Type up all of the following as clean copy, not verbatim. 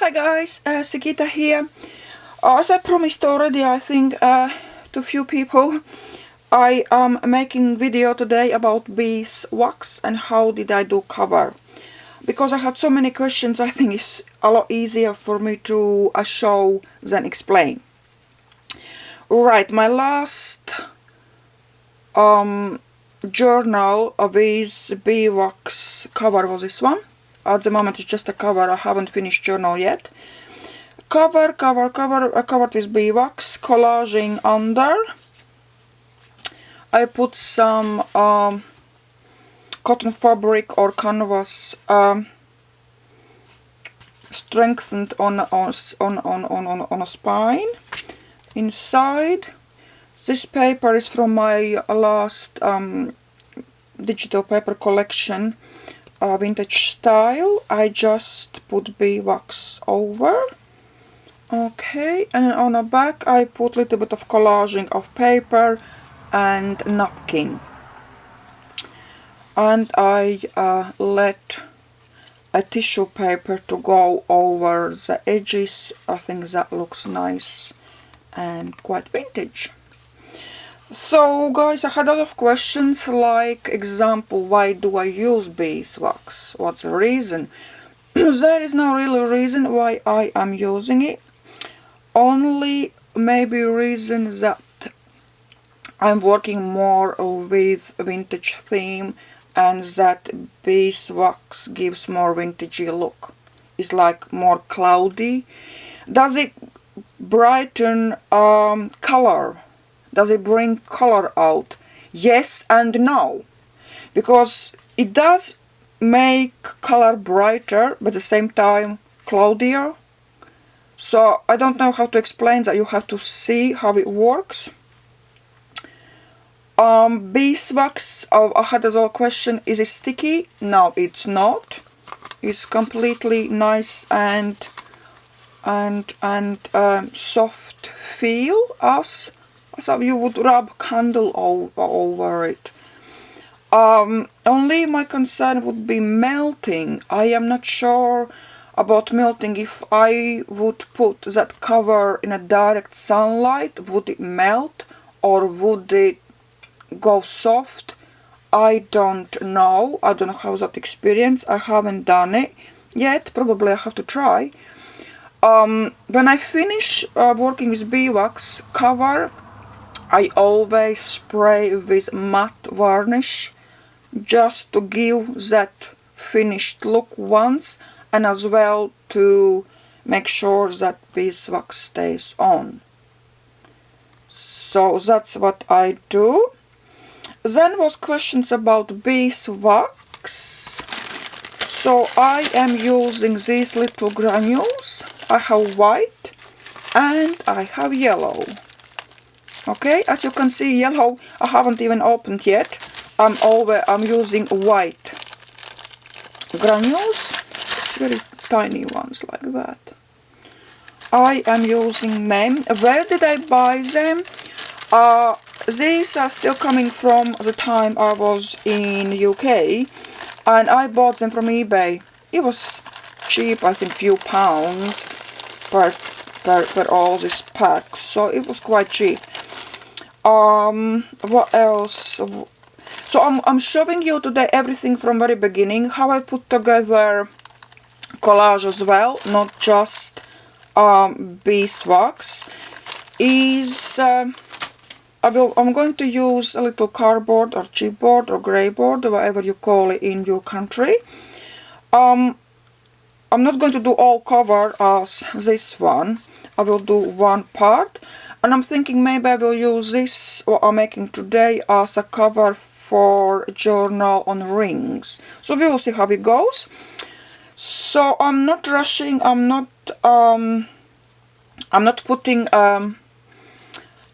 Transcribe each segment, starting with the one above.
Hi guys, Sigita here. As I promised already, I think to few people, I am making video today about beeswax and how did I do cover. Because I had so many questions, I think it's a lot easier for me to show than explain. Right, my last journal of this beeswax cover was this one. At the moment it's just a cover, I haven't finished journal yet. Covered with beeswax, collaging under. I put some cotton fabric or canvas strengthened on a spine. Inside, this paper is from my last digital paper collection, vintage style. I just put beeswax over. Okay, and on the back I put a little bit of collaging of paper and napkin. And I let a tissue paper to go over the edges. I think that looks nice and quite vintage. So guys, I had a lot of questions, like example, why do I use beeswax? What's the reason? There is no real reason why I am using it. Only maybe reason that I'm working more with vintage theme and that beeswax gives more vintagey look. It's like more cloudy. Does it brighten color? Does it bring color out? Yes and no. Because it does make color brighter, but at the same time cloudier. So I don't know how to explain that. You have to see how it works. Beeswax, I had as well question, is it sticky? No, it's not. It's completely nice and soft feel, as you would rub candle over it. Only my concern would be melting. I am not sure about melting. If I would put that cover in a direct sunlight, would it melt or would it go soft? I don't know. I don't know how that experience. I haven't done it yet. Probably I have to try. When I finish working with beeswax cover, I always spray with matte varnish just to give that finished look once, and as well to make sure that beeswax stays on. So that's what I do. Then was questions about beeswax. So I am using these little granules. I have white and I have yellow. Okay, as you can see, yellow I haven't even opened yet. I'm using white granules. It's very tiny ones like that. I am using them. Where did I buy them? These are still coming from the time I was in UK, and I bought them from eBay. It was cheap, I think few pounds per all this pack, so it was quite cheap. What else? So I'm showing you today everything from very beginning, how I put together collage as well, not just beeswax. I'm going to use a little cardboard or chipboard or greyboard, whatever you call it in your country. I'm not going to do all cover as this one. I will do one part, and I'm thinking maybe I will use this, what I'm making today, as a cover for a journal on rings. So we will see how it goes. So I'm not rushing. I'm not putting a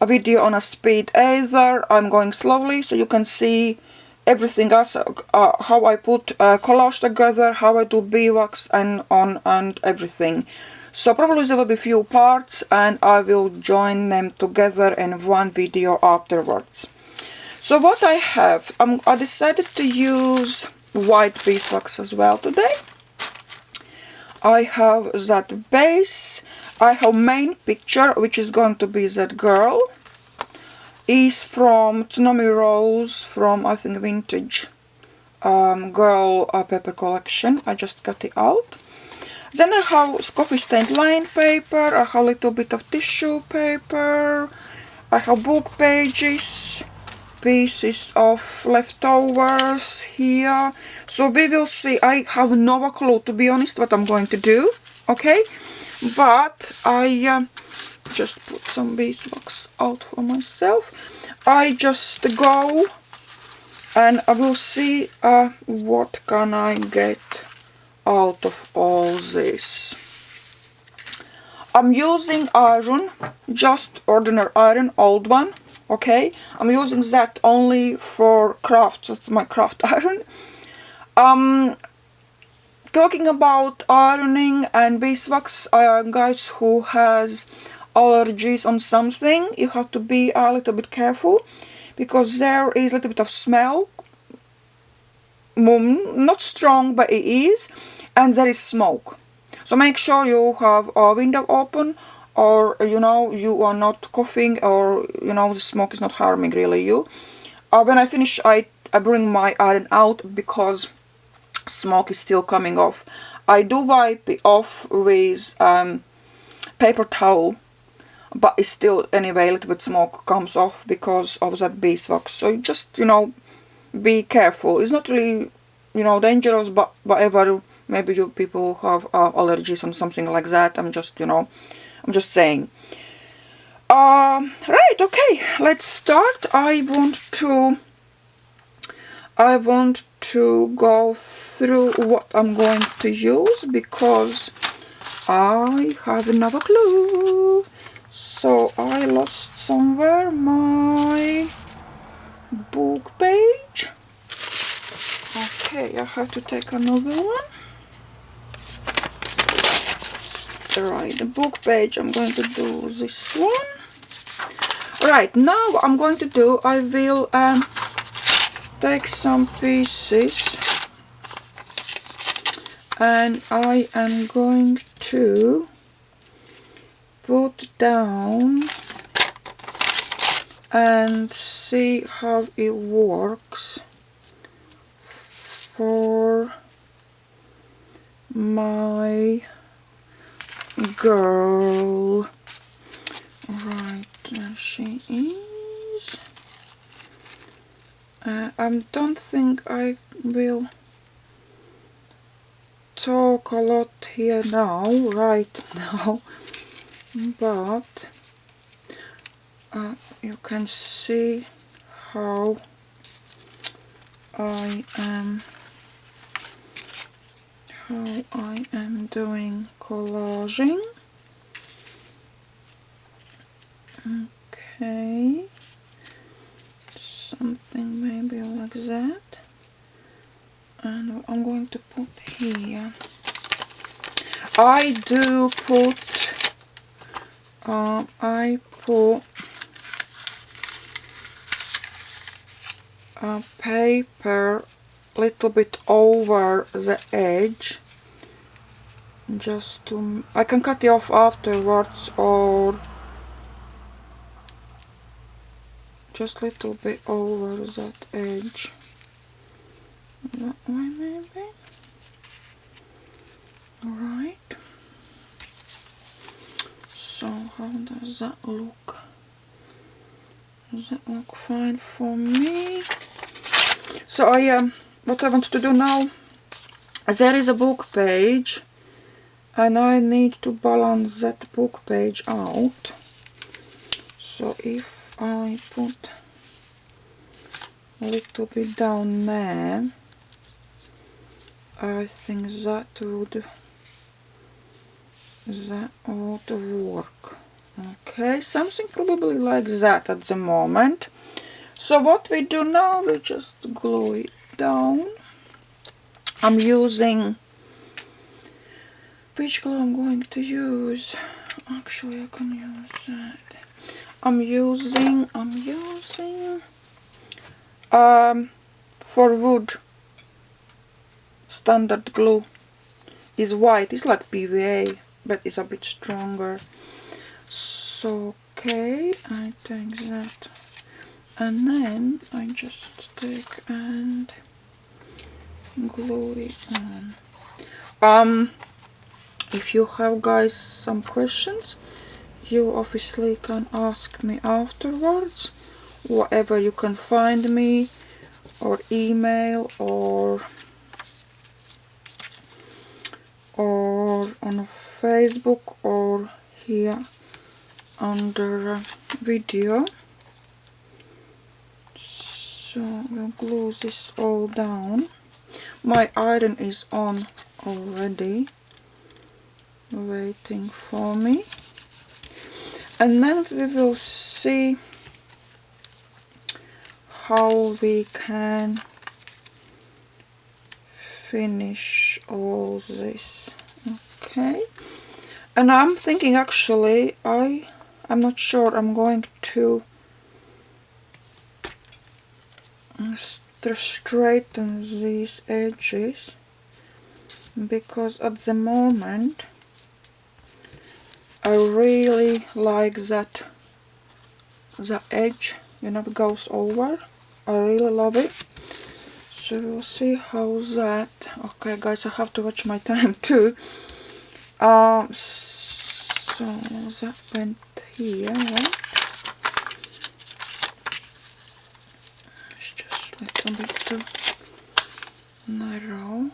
video on a speed either. I'm going slowly so you can see everything else, how I put collage together, how I do beeswax and everything. So probably there will be few parts and I will join them together in one video afterwards. So what I have, I decided to use white beeswax as well today. I have that base. I have main picture, which is going to be that girl. Is from Tsunami Rose, from I think Vintage Girl paper collection. I just cut it out. Then I have coffee stained line paper. I have a little bit of tissue paper. I have book pages, pieces of leftovers here. So we will see. I have no clue, to be honest, what I'm going to do. Okay, but I just put some beeswax out for myself. I just go and I will see what can I get out of all this. I'm using iron, just ordinary iron, old one. Okay, I'm using that only for crafts. That's my craft iron. Talking about ironing and beeswax, guys who has allergies on something, you have to be a little bit careful, because there is a little bit of smell, not strong, but it is, and there is smoke. So make sure you have a window open, or you are not coughing, or the smoke is not harming really you. When I finish, I bring my iron out because smoke is still coming off. I do wipe it off with paper towel, but it's still, anyway, a little bit smoke comes off because of that beeswax. So just be careful. It's not really dangerous, but whatever, maybe you people have allergies on something like that. I'm just I'm just saying. Right, okay, let's start. I want to go through what I'm going to use, because I have another clue. So I lost somewhere my book page. Okay, I have to take another one. Right, the book page, I'm going to do this one. Right, now what I'm going to do, I will take some pieces and I am going to put down and see how it works for my girl. Right, there she is. I don't think I will talk a lot here right now, but you can see how I am doing collaging. Okay, something maybe like that, and I'm going to put here. I do put paper little bit over the edge, just to, I can cut it off afterwards, or just a little bit over that edge, that way maybe. Alright, so how does that look? Does that look fine for me? So what I want to do now, there is a book page and I need to balance that book page out. So if I put a little bit down there, I think that ought to work. Okay, something probably like that at the moment. So what we do now, we just glue it down. I'm using, which glue I'm going to use? Actually, I can use that. I'm using for wood standard glue. is white. It's like PVA, but it's a bit stronger. So okay, I take that, and then I just take and glue it on. If you have, guys, some questions, you obviously can ask me afterwards, wherever you can find me, or email, or on Facebook, or here under video. So we'll glue this all down. My iron is on already, waiting for me, and then we will see how we can finish all this. Okay, and I'm thinking, actually, I'm not sure, I'm going to straighten these edges, because at the moment I really like that the edge, you know, goes over. I really love it. So we'll see how that. Okay, guys, I have to watch my time too. So that went here, right? It's just a little bit too narrow,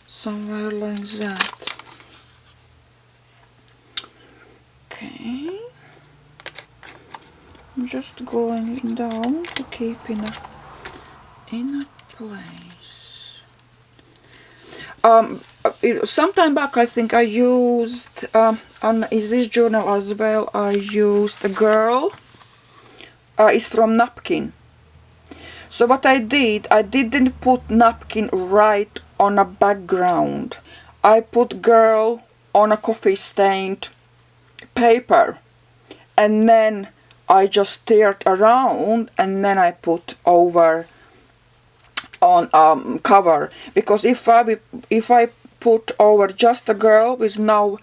somewhere like that. Okay, I'm just going down to keep in a place. Some time back, I think I used on this journal as well, I used a girl. It's from napkin. So what I did, I didn't put napkin right on a background. I put girl on a coffee stained paper, and then I just stirred around, and then I put over on cover, because if I put over just a girl with no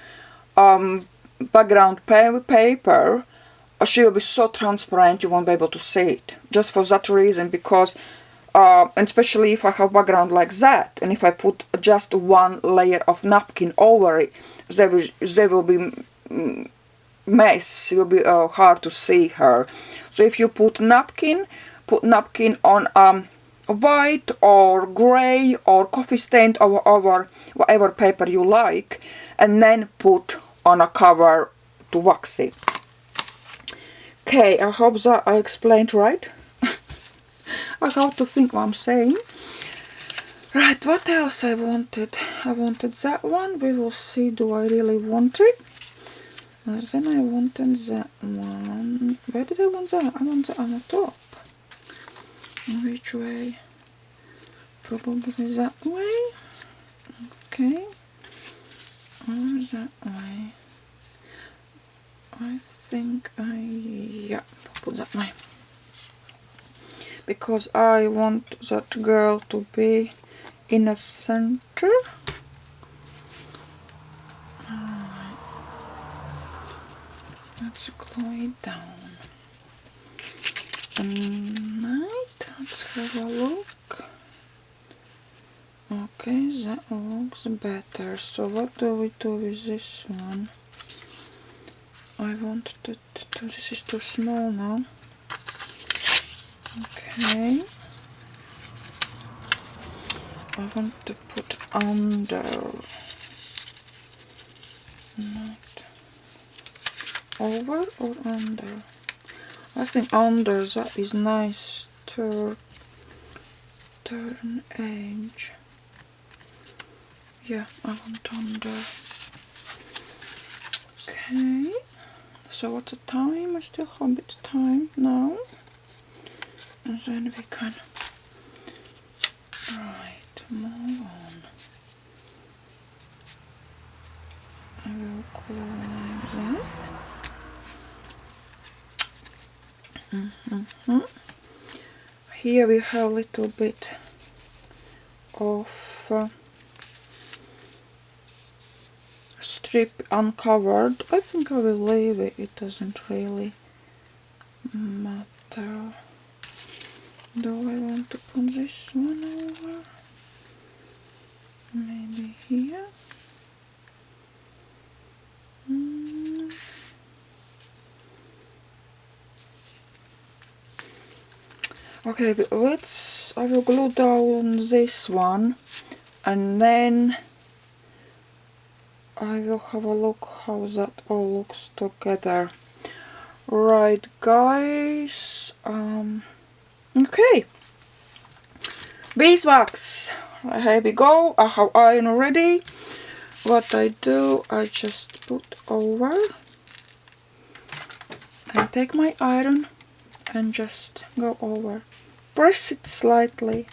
background paper, she will be so transparent you won't be able to see it. Just for that reason, because and especially if I have background like that, and if I put just one layer of napkin over it, there will be mess. It will be hard to see her. So if you put napkin on white or grey or coffee stained over whatever paper you like, and then put on a cover to wax it. Okay, I hope that I explained right. I have to think what I'm saying. Right, what else I wanted? I wanted that one. We will see, do I really want it? And then I wanted that one. Where did I want that? I want that on the top. Which way? Probably that way. Okay. Or that way. I think yeah, put that way. Because I want that girl to be in the center. Alright. Let's glue it down. Alright, let's have a look. Okay, that looks better. So what do we do with this one? I want to, this is too small now. Okay. I want to put under. Not over or under? I think under, that is nice. Turn edge. Yeah, I want under. Okay. So what's the time? I still have a bit of time now. And then we can move on. I will glue like that. Here we have a little bit of strip uncovered. I think I will leave it, it doesn't really matter. Do I want to put this one over? Maybe here. Okay, but I will glue down this one and then I will have a look how that all looks together. Right, guys, okay, beeswax, here we go. I have iron ready. What I do, I just put over and take my iron and just go over, press it slightly,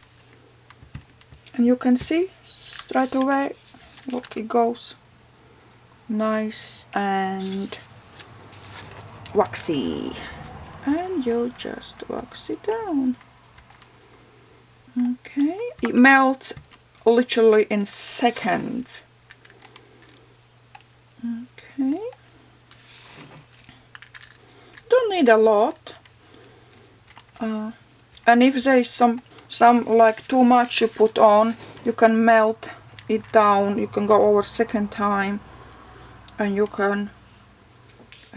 and you can see straight away, look, it goes nice and waxy, and you just wax it down. Okay, it melts literally in seconds. Okay, don't need a lot, and if there is some like too much you put on, you can melt it down. You can go over second time and you can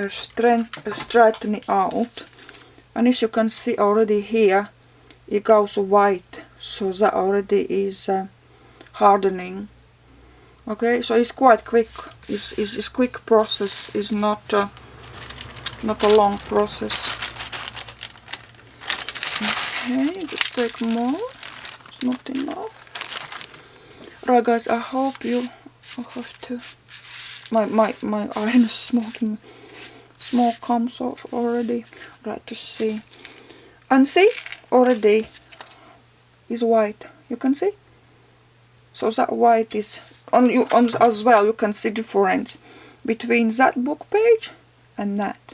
straighten it out. And as you can see already here, it goes white, so that already is hardening. Okay, so it's quite quick. It's quick process. It's not a long process. Okay, just take more. It's not enough. Right, guys. I hope you. I have to. My iron is smoking. Smoke comes off already. Right, to see. And see, already is white. You can see. So that white is on you as well. You can see difference between that book page and that.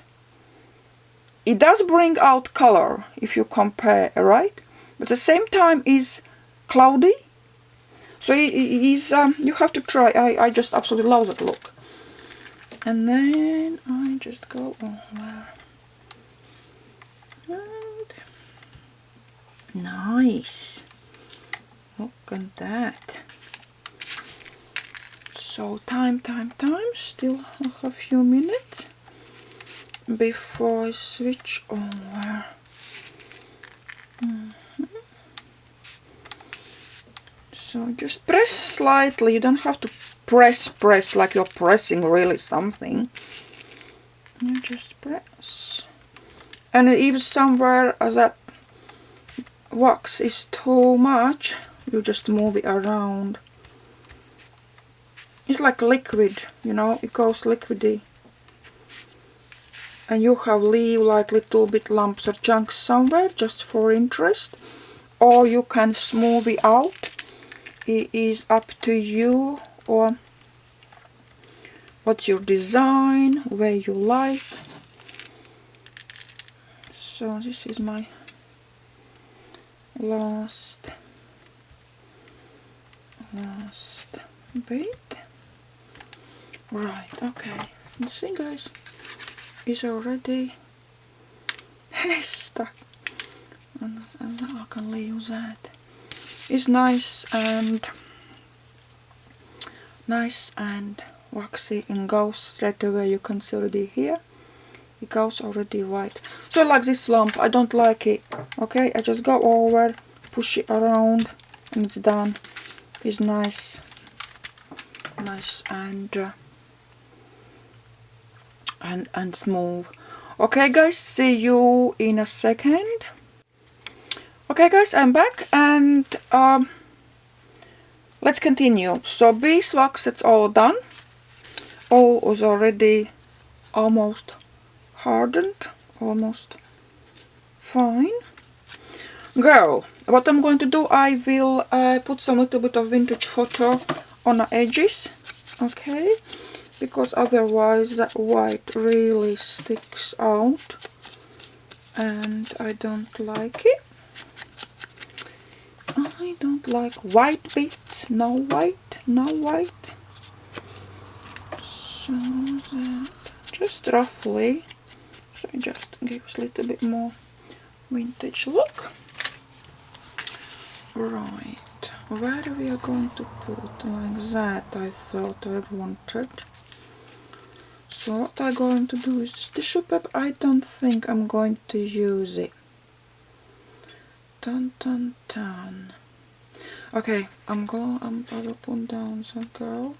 It does bring out color if you compare, right? But at the same time is cloudy. So it is. You have to try. I just absolutely love that look. And then I just go over. And nice. Look at that. So time. Still have a few minutes before I switch over. So just press slightly. You don't have to press like you're pressing really something. You just press. And if somewhere that wax is too much, you just move it around. It's like liquid, you know, it goes liquidy. And you have leave like little bit lumps or chunks somewhere just for interest. Or you can smooth it out. It is up to you, or what's your design, where you like. So this is my last bit. Right, okay. You see, guys, it's already stuck. And I can leave that. It's nice and waxy and goes straight away. You can see already here. It goes already white. So like this lump, I don't like it. Okay, I just go over, push it around, and it's done. It's nice and smooth. Okay, guys, see you in a second. Okay, guys, I'm back, and let's continue. So beeswax, it's all done. All was already almost hardened, almost fine. Girl, what I'm going to do, I will put some little bit of vintage photo on the edges, okay, because otherwise that white really sticks out and I don't like it. I don't like white bits, no white. So So that just roughly, so it just gives a little bit more vintage look. Right, where we are going to put like that, I thought I wanted. So what I'm going to do is tissue paper. I don't think I'm going to use it. Dun dun dun. Okay, I will put down the girl.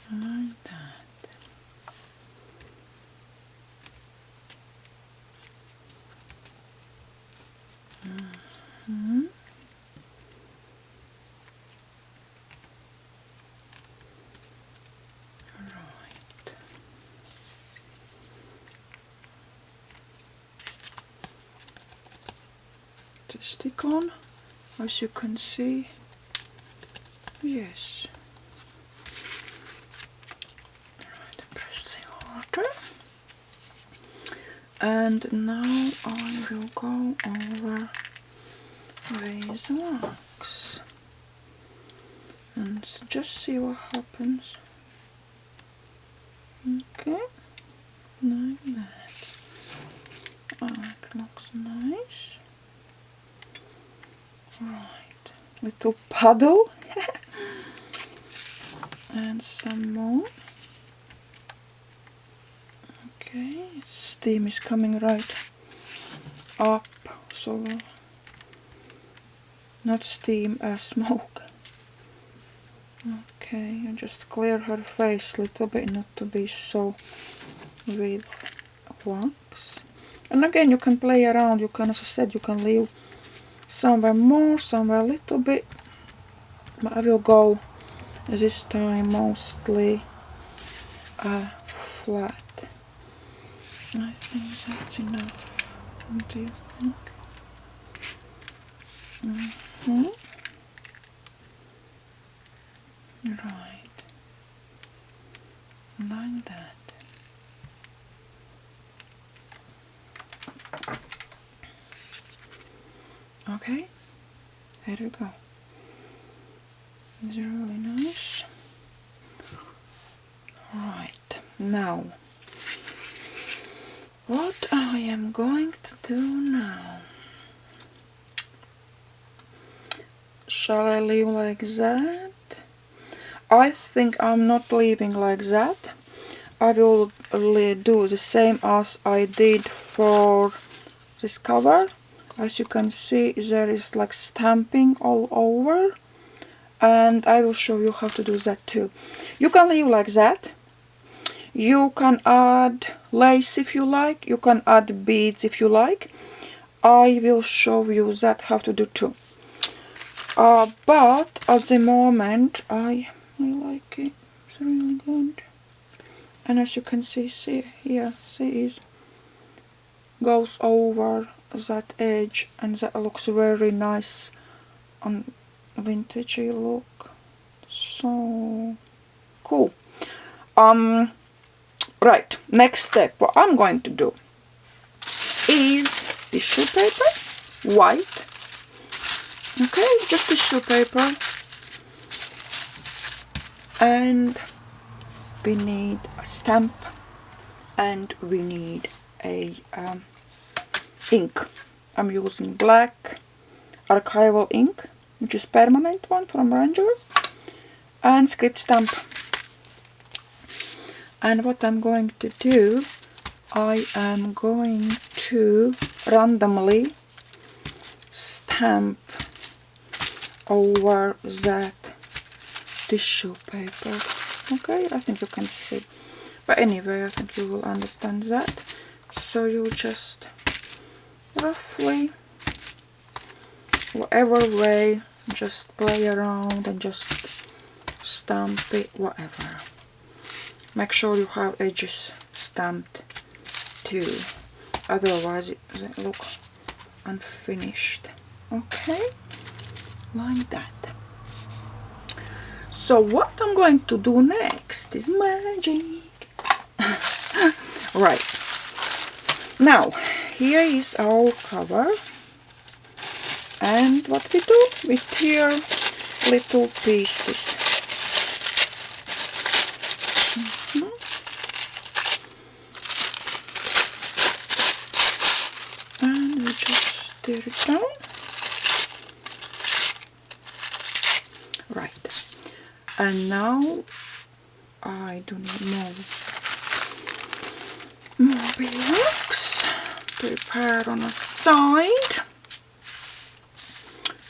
Like that. Right. To stick on, as you can see. Yes. Right, press the water. And now I will go over with wax and just see what happens. Okay, like that. Oh, it looks nice. Right, little puddle and some more. Okay, steam is coming right up, so not steam, smoke. Okay, and just clear her face a little bit, not to be so with wax. And again, you can play around. You can, as I said, you can leave somewhere more, somewhere a little bit. But I will go this time mostly flat. I think that's enough. What do you think? Right, like that. Okay, here we go. It's really nice. Right, now what I am going to do now, shall I leave like that? I think I'm not leaving like that. I will do the same as I did for this cover. As you can see, there is like stamping all over, and I will show you how to do that too. You can leave like that. You can add lace if you like. You can add beads if you like. I will show you that how to do too. But at the moment I like it. It's really good. And as you can see here, see it goes over that edge, and that looks very nice on vintagey look. So cool. Right, next step, what I'm going to do is tissue paper, white. Okay, just tissue paper, and we need a stamp, and we need a ink. I'm using black archival ink, which is permanent one from Ranger, and script stamp. And what I'm going to do, I am going to randomly stamp over that tissue paper. Okay, I think you can see. But anyway, I think you will understand that. So you just roughly, whatever way, just play around and just stamp it, whatever. Make sure you have edges stamped too, otherwise they look unfinished. Okay, like that. So what I'm going to do next is magic. Right, now here is our cover, and what we do, we tear little pieces. And we just tear it down. Right, and now I do need more beeswax. Prepare on a side.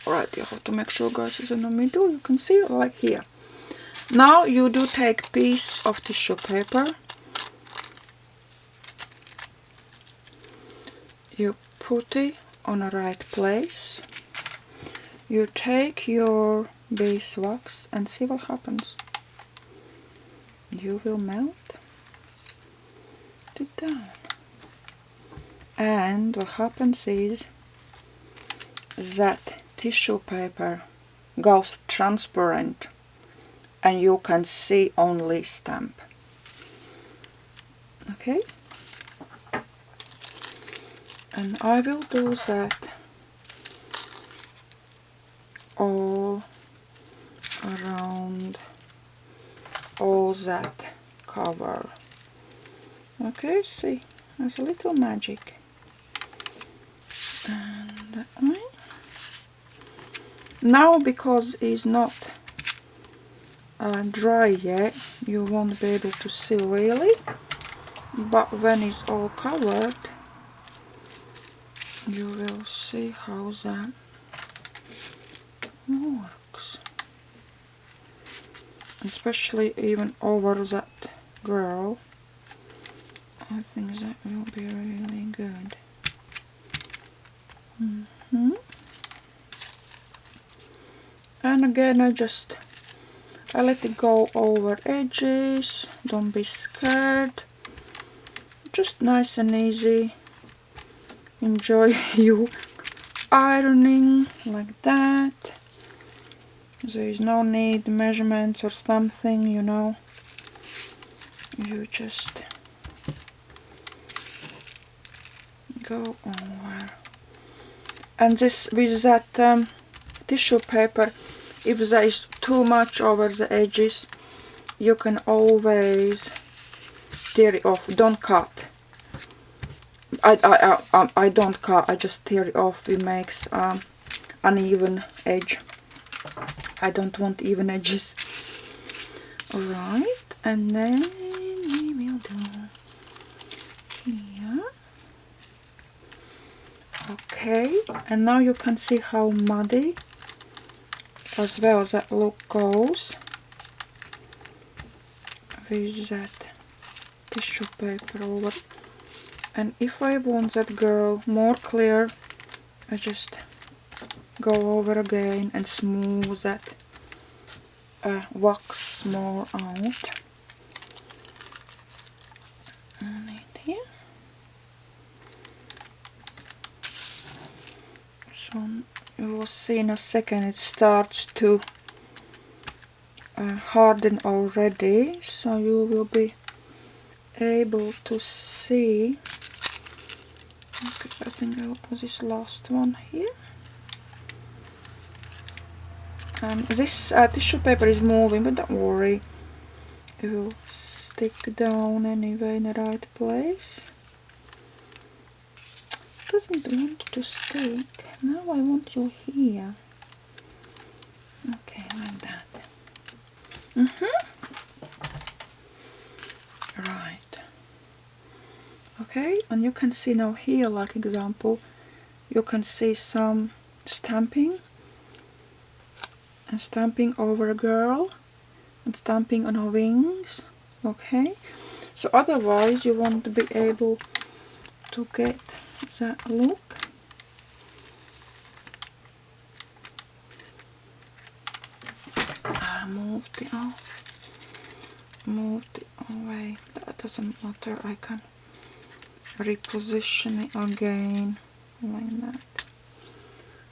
Alright, you have to make sure, guys, it's in the middle. You can see it like here. Now you do take piece of tissue paper. You put it on the right place. You take your beeswax and see what happens. You will melt it down. And what happens is that tissue paper goes transparent and you can see only stamp. Okay? And I will do that all around all that cover. Okay, see, there's a little magic. And that way. Now, because it's not dry yet, you won't be able to see really, but when it's all covered, you will see how that works. Especially even over that girl, I think that will be really good. And again, I let it go over edges. Don't be scared. Just nice and easy. Enjoy you ironing like that. There is no need measurements or something, you know. You just go over. And this with that tissue paper, if there is too much over the edges, you can always tear it off. Don't cut. I don't cut. I just tear it off. It makes uneven edge. I don't want even edges. Alright, and then we will do here. Okay, and now you can see how muddy as well that look goes with that tissue paper over. And if I want that girl more clear, I just go over again and smooth that wax more out. And here. So you will see in a second it starts to harden already, so you will be able to see. Okay, I think I will put this last one here. This tissue paper is moving, but don't worry, it will stick down anyway in the right place. It doesn't want to stick. Now I want you here. Okay, like that. Right. Okay, and you can see now here, like example, you can see some stamping. And stamping over a girl and stamping on her wings. Okay, so otherwise you won't be able to get that look. I moved it off, moved it away. That doesn't matter, I can reposition it again like that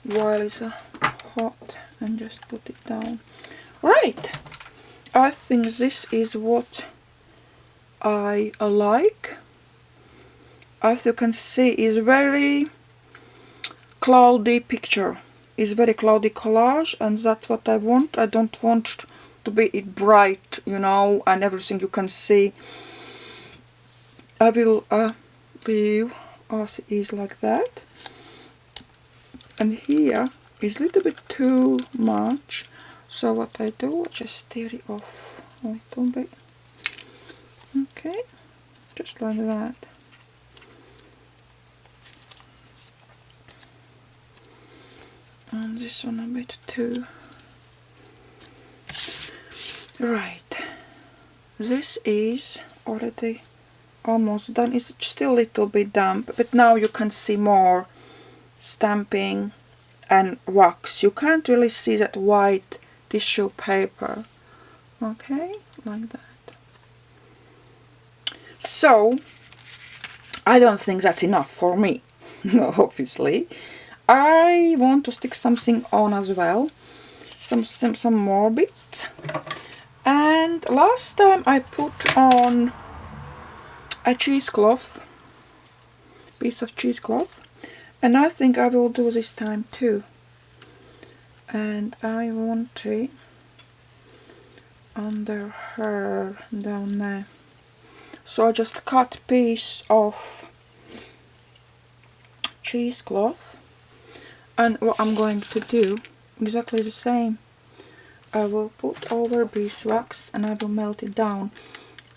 while it's hot and just put it down. Right, I think this is what I like. As you can see, it's very cloudy picture. It's very cloudy collage, and that's what I want. I don't want to be it bright, you know, and everything you can see. I will leave as it is like that. And here is a little bit too much. So what I do, I just stir it off a little bit. Okay, just like that. And this one a bit too. Right, this is already almost done. It's still a little bit damp, but now you can see more stamping and wax. You can't really see that white tissue paper. Okay, like that. So I don't think that's enough for me. Obviously I want to stick something on as well, some more bits. And last time I put on a cheesecloth, piece of cheesecloth, and I think I will do this time too. And I want it under her down there. So I just cut piece of cheesecloth, and what I'm going to do exactly the same. I will put over beeswax and I will melt it down.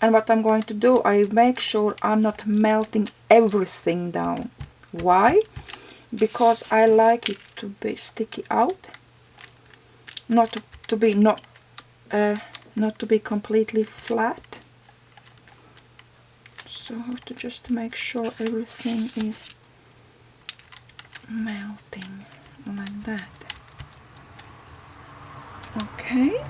And what I'm going to do, I make sure I'm not melting everything down. Why? Because I like it to be sticky out, not to be completely flat. So I have to just make sure everything is melting like that. Okay,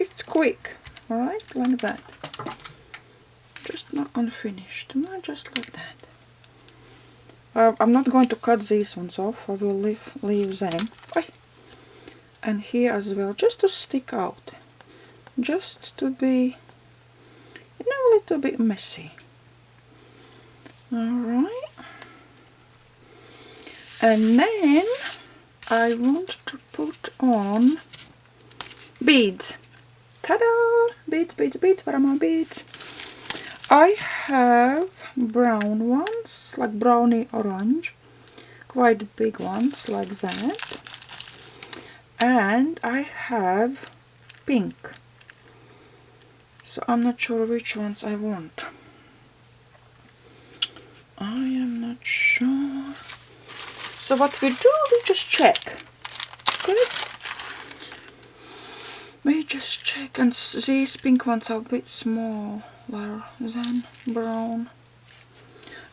it's quick, alright, like that. Just not unfinished, not just like that. I'm not going to cut these ones off, I will leave them. And here as well, just to stick out, just to be, you know, a little bit messy. Alright. And then I want to put on beads. Ta-da! Beads, beads, beads. What are my beads? I have brown ones, like browny orange, quite big ones like that. And I have pink. So I'm not sure which ones I want. I am not sure. So what we do, we just check. Okay? We just check, and these pink ones are a bit smaller than brown.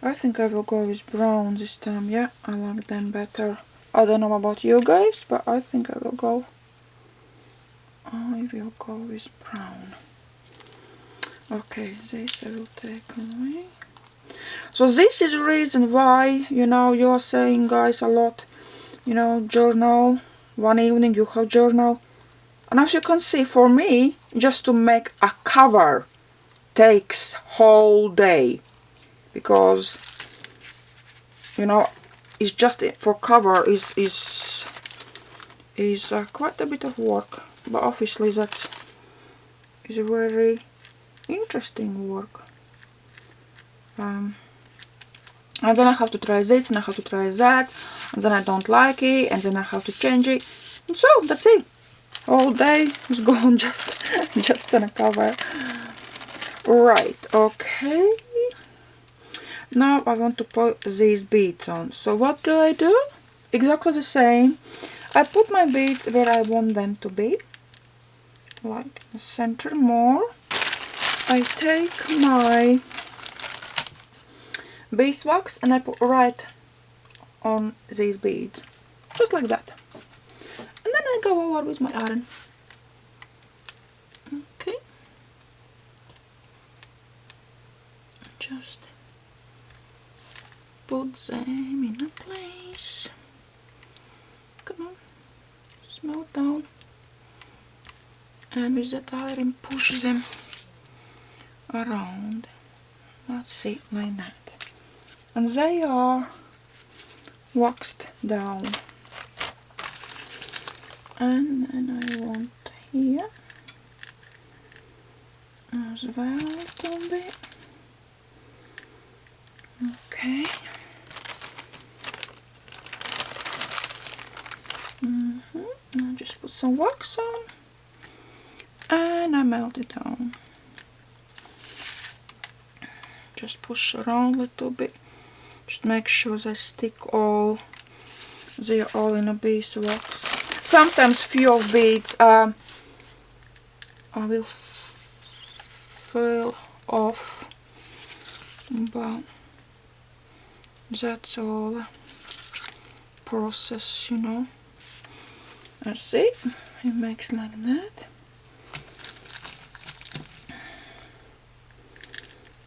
I think I will go with brown this time. Yeah, I like them better. I don't know about you guys, but I think I will go with brown. Okay, this I will take away. So this is the reason why, you know, you're saying, guys, a lot, you know, journal, one evening you have journal. And as you can see, for me, just to make a cover takes whole day. Because, you know, it's just for cover is quite a bit of work. But obviously that is a very interesting work. And then I have to try this, and I have to try that, and then I don't like it, and then I have to change it. And so that's it. All day is gone just on a cover. Right, okay. Now I want to put these beads on. So what do? Exactly the same. I put my beads where I want them to be. Like the center more. I take my beeswax and I put right on these beads, just like that, and then I go over with my iron. Okay, just put them in a place. Come on, smooth down. and with that iron push them around. That's it, like that. And they are waxed down. And then I want here as well a little bit. Okay. I'll just put some wax on and I melt it down. Just push around a little bit. Just make sure they stick all. They're all in a beeswax. Sometimes few of beads I will fill off, but that's all process, you know. That's it. It makes like that.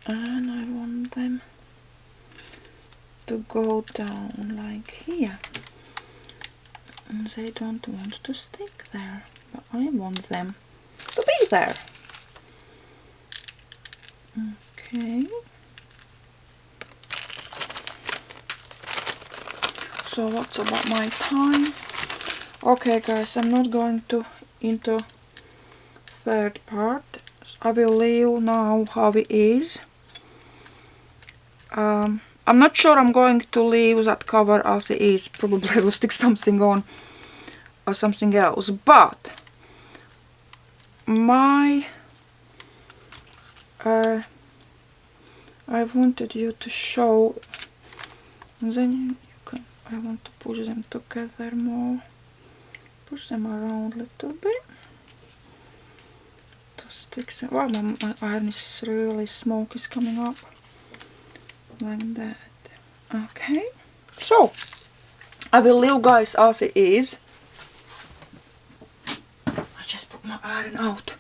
And I want them to go down like here. And they don't want to stick there, but I want them to be there. Okay. So what's about my time? Okay guys, I'm not going to into third part. I will leave now how it is. I'm not sure I'm going to leave that cover as it is. Probably I will stick something on or something else. But my I wanted you to show, and then you can, I want to push them together more. Push them around a little bit to stick them. Wow, my iron is really, smoke is coming up like that. Okay, so I will leave guys as it is. I just put my iron out.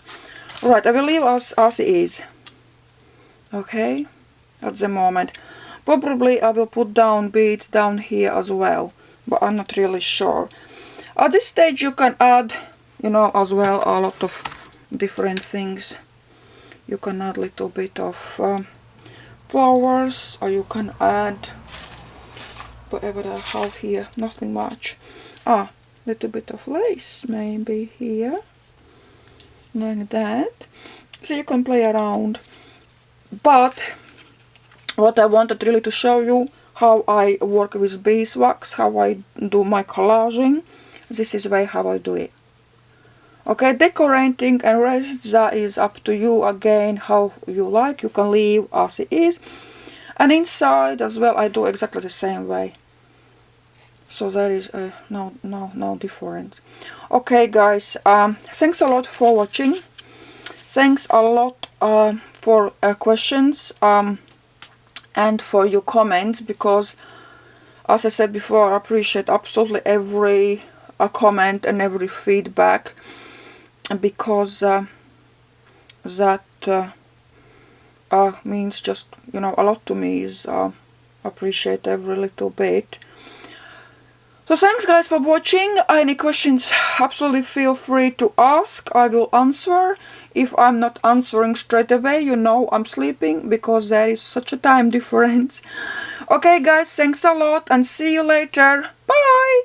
Right, I will leave as it is. Okay, at the moment. Probably I will put down beads down here as well, but I'm not really sure. At this stage you can add, you know, as well a lot of different things. You can add a little bit of flowers, or you can add whatever I have here, nothing much. Little bit of lace maybe here, like that. So you can play around. But what I wanted really to show you, how I work with beeswax, how I do my collaging. This is the way how I do it. Okay, decorating and rest, that is up to you again, how you like. You can leave as it is. And inside as well I do exactly the same way. So there is no difference. Okay guys, thanks a lot for watching. Thanks a lot for questions and for your comments, because as I said before, I appreciate absolutely every comment and every feedback, because that means just, you know, a lot to me. Is appreciate every little bit. So thanks guys for watching. Any questions, absolutely feel free to ask. I will answer. If I'm not answering straight away, you know I'm sleeping, because there is such a time difference. Okay guys, thanks a lot and see you later. Bye!